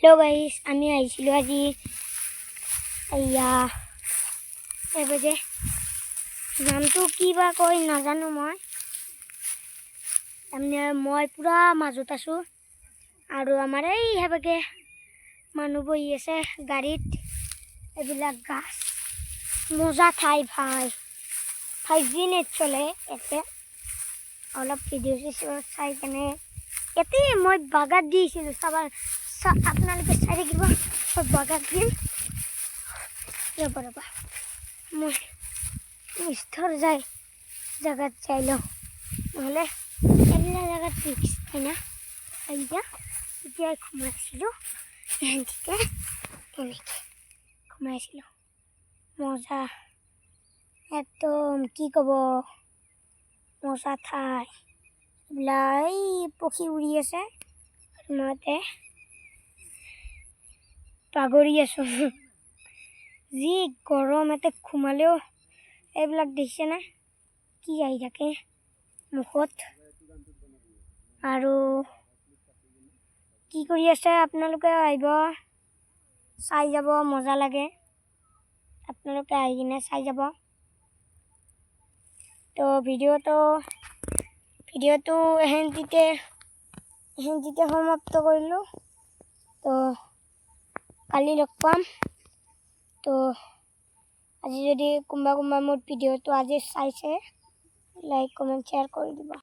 Hello guys আমি আইছিলো আজি এবাৰে নামটো কি বা কই নাজানো মই পুৰা মাজত আছো আৰু আমাৰ এই হেবাকে মানুহ বহি আছে গাড়ীত এবিলাক গাছ মজা ঠাই ভাই 5G নেট চলে এতে অলপ ভিডিও চাই কেনে এতে মই বাগাত দিছিলো সবার আপনাদেরকে সাইডে দিব বাগাত দিন রবা মই স্থর যাই জায়গা চাইলো নহলে এগুলা জায়গা ফিক্স তাই না এইটা যে ঘুমাইছিল এখানটিতে এনেকে ঘুমাইছিল মজা একদম কি কব মজা ঠাই লাই পক্ষী উড়ি আছে মতে পাগৰি আছো যি গৰম এতে ঘুমালেও এইবিলাক দেখিছে না কি আহি থাকে মুখত আৰু কি কৰি আছে আপোনালোকে আহিব চাই যাব মজা লাগে আপোনালোকে আহি কিনে চাই যাব তো ভিডিওটো এহেনটিতে সমাপ্ত কৰিলো তো কালি লগ পাম তো আজি যদি কোনোবা মোৰ ভিডিওটো আজি চাইছে লাইক কমেন্ট শেয়াৰ কৰে দিব।